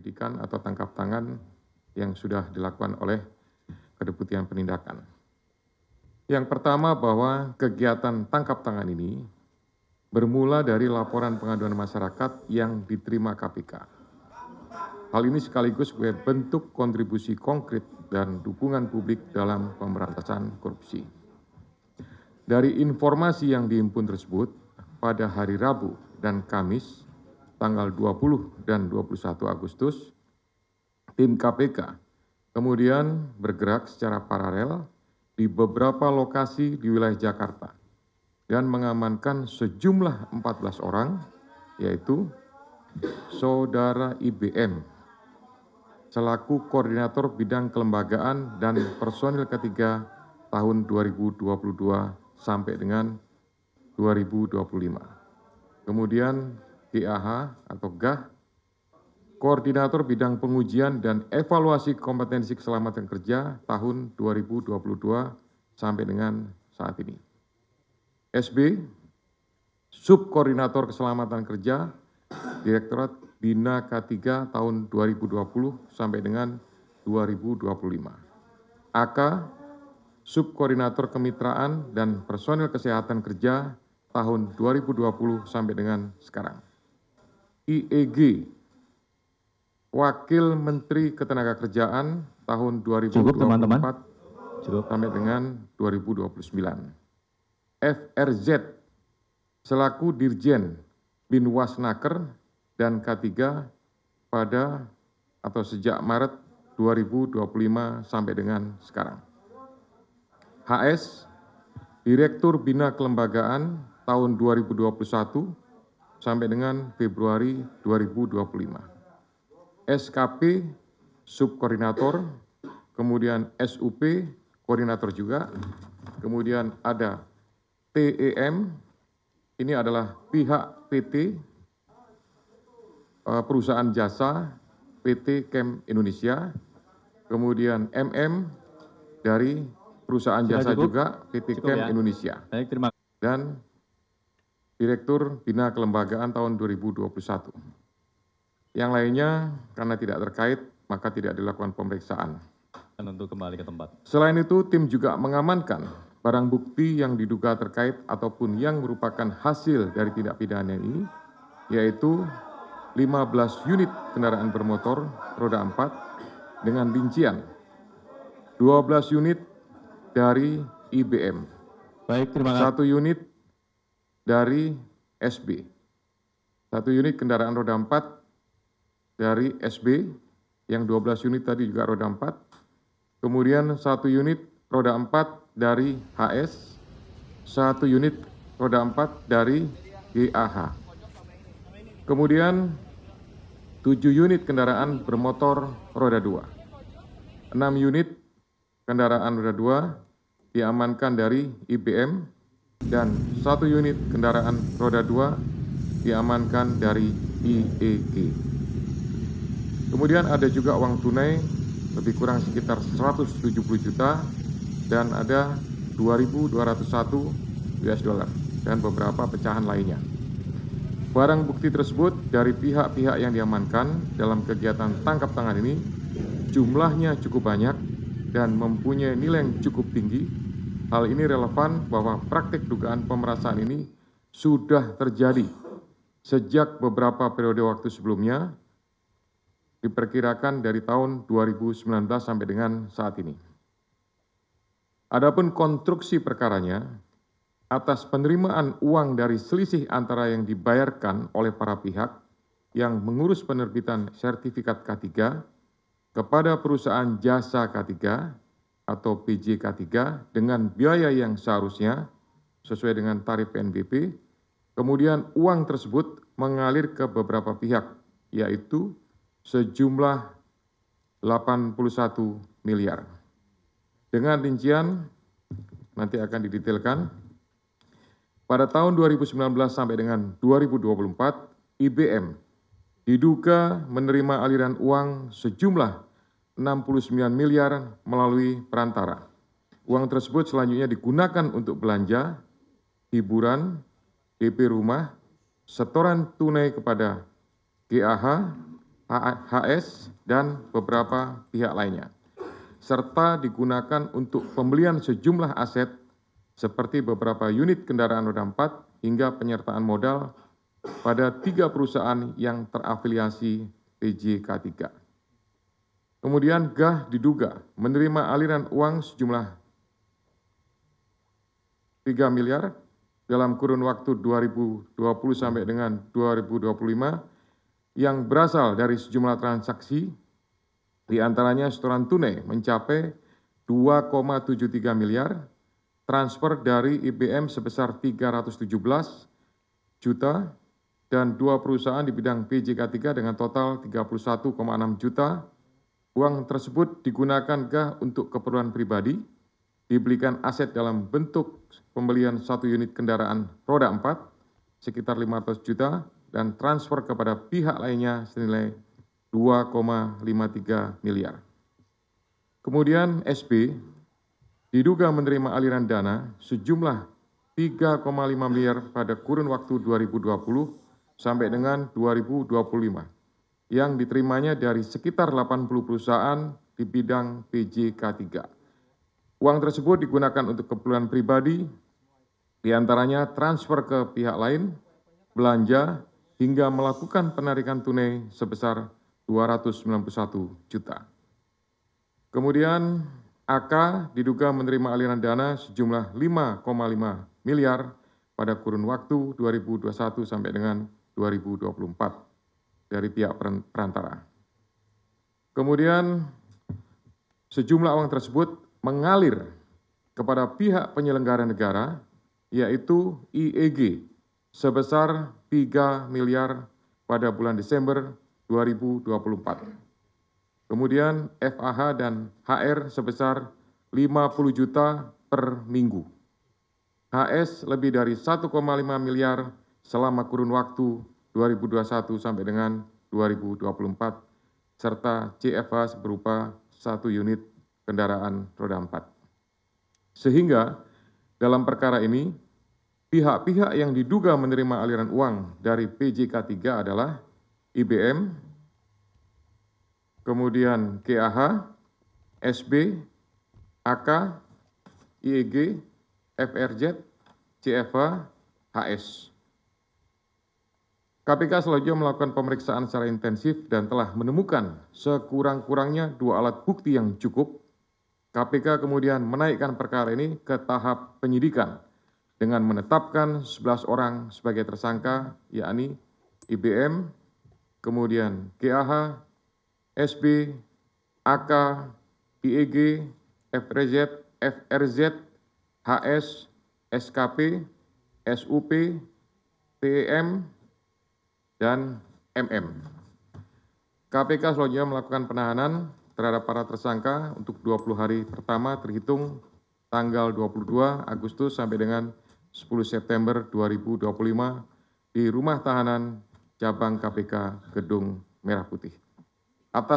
penyelidikan atau tangkap tangan yang sudah dilakukan oleh Kedeputian Penindakan. Yang pertama bahwa kegiatan tangkap tangan ini bermula dari laporan pengaduan masyarakat yang diterima KPK. Hal ini sekaligus sebagai bentuk kontribusi konkret dan dukungan publik dalam pemberantasan korupsi. Dari informasi yang dihimpun tersebut, pada hari Rabu dan Kamis, tanggal 20 dan 21 Agustus, tim KPK kemudian bergerak secara paralel di beberapa lokasi di wilayah Jakarta dan mengamankan sejumlah 14 orang, yaitu Saudara IBM, selaku Koordinator Bidang Kelembagaan dan Personil ketiga tahun 2022 sampai dengan 2025. Kemudian GAH atau GAH, Koordinator Bidang Pengujian dan Evaluasi Kompetensi Keselamatan Kerja tahun 2022 sampai dengan saat ini. SB, Subkoordinator Keselamatan Kerja, Direktorat Bina K3 tahun 2020 sampai dengan 2025. AK, Subkoordinator Kemitraan dan Personil Kesehatan Kerja tahun 2020 sampai dengan sekarang. IEG, Wakil Menteri Ketenagakerjaan tahun 2024 sampai dengan 2029. FRZ, selaku Dirjen Binwasnaker dan K3 pada atau sejak Maret 2025 sampai dengan sekarang. HS, Direktur Bina Kelembagaan tahun 2021 sampai dengan Februari 2025. SKP, Subkoordinator, kemudian SUP, Koordinator juga, kemudian ada TEM, ini adalah pihak PT, perusahaan jasa PT Kem Indonesia, kemudian MM dari perusahaan jasa juga PT Kem Indonesia. Baik, terima kasih. Dan Direktur Bina Kelembagaan tahun 2021. Yang lainnya karena tidak terkait maka tidak dilakukan pemeriksaan. Untuk kembali ke tempat. Selain itu, tim juga mengamankan barang bukti yang diduga terkait ataupun yang merupakan hasil dari tindak pidana ini, yaitu 15 unit kendaraan bermotor roda 4 dengan rincian 12 unit dari IBM, Baik, terima kasih. 1 unit dari SB, 1 unit kendaraan roda 4 dari SB, yang 12 unit tadi juga roda 4, kemudian 1 unit roda 4 dari HS, 1 unit roda 4 dari GAH. Kemudian 7 unit kendaraan bermotor roda 2, 6 unit kendaraan roda 2 diamankan dari IBM, dan 1 unit kendaraan roda 2 diamankan dari IEG. Kemudian ada juga uang tunai lebih kurang sekitar 170 juta dan ada 2.201 US dollar dan beberapa pecahan lainnya. Barang bukti tersebut dari pihak-pihak yang diamankan dalam kegiatan tangkap tangan ini jumlahnya cukup banyak dan mempunyai nilai yang cukup tinggi. Hal ini relevan bahwa praktik dugaan pemerasan ini sudah terjadi sejak beberapa periode waktu sebelumnya, diperkirakan dari tahun 2019 sampai dengan saat ini. Adapun konstruksi perkaranya, atas penerimaan uang dari selisih antara yang dibayarkan oleh para pihak yang mengurus penerbitan sertifikat K3 kepada perusahaan jasa K3 atau PJ K3 dengan biaya yang seharusnya sesuai dengan tarif PNBP, kemudian uang tersebut mengalir ke beberapa pihak, yaitu sejumlah 81 miliar. Dengan rincian nanti akan didetailkan. Pada tahun 2019 sampai dengan 2024, IBM diduga menerima aliran uang sejumlah 69 miliar melalui perantara. Uang tersebut selanjutnya digunakan untuk belanja, hiburan, DP rumah, setoran tunai kepada GAH, HS, dan beberapa pihak lainnya, serta digunakan untuk pembelian sejumlah aset seperti beberapa unit kendaraan roda 4 hingga penyertaan modal pada 3 perusahaan yang terafiliasi PJK3. Kemudian GAH diduga menerima aliran uang sejumlah 3 miliar dalam kurun waktu 2020 sampai dengan 2025 yang berasal dari sejumlah transaksi, di antaranya setoran tunai mencapai 2,73 miliar, transfer dari IBM sebesar 317 juta, dan 2 perusahaan di bidang PJK3 dengan total 31,6 juta. Uang tersebut digunakan GAH untuk keperluan pribadi, dibelikan aset dalam bentuk pembelian 1 unit kendaraan roda 4 sekitar 500 juta, dan transfer kepada pihak lainnya senilai 2,53 miliar. Kemudian SB diduga menerima aliran dana sejumlah 3,5 miliar pada kurun waktu 2020 sampai dengan 2025 yang diterimanya dari sekitar 80 perusahaan di bidang PJK3. Uang tersebut digunakan untuk keperluan pribadi, diantaranya transfer ke pihak lain, belanja, hingga melakukan penarikan tunai sebesar 291 juta. Kemudian AK diduga menerima aliran dana sejumlah 5,5 miliar pada kurun waktu 2021 sampai dengan 2024 dari pihak perantara. Kemudian sejumlah uang tersebut mengalir kepada pihak penyelenggara negara, yaitu IEG, sebesar 3 miliar pada bulan Desember 2024. Kemudian FAH dan HR sebesar 50 juta per minggu. HS lebih dari 1,5 miliar selama kurun waktu 2021 sampai dengan 2024, serta CFA berupa 1 unit kendaraan roda 4. Sehingga dalam perkara ini, pihak-pihak yang diduga menerima aliran uang dari PJK3 adalah IBM, kemudian KAH, SB, AK, IEG, FRZ, CFA, HS. KPK selanjutnya melakukan pemeriksaan secara intensif dan telah menemukan sekurang-kurangnya 2 alat bukti yang cukup. KPK kemudian menaikkan perkara ini ke tahap penyidikan dengan menetapkan 11 orang sebagai tersangka, yakni IBM, kemudian KAH, SB, AK, IEG, FRZ, HS, SKP, SUP, PEM, dan MM. KPK selanjutnya melakukan penahanan terhadap para tersangka untuk 20 hari pertama terhitung tanggal 22 Agustus sampai dengan 10 September 2025 di Rumah Tahanan Cabang KPK Gedung Merah Putih. Atas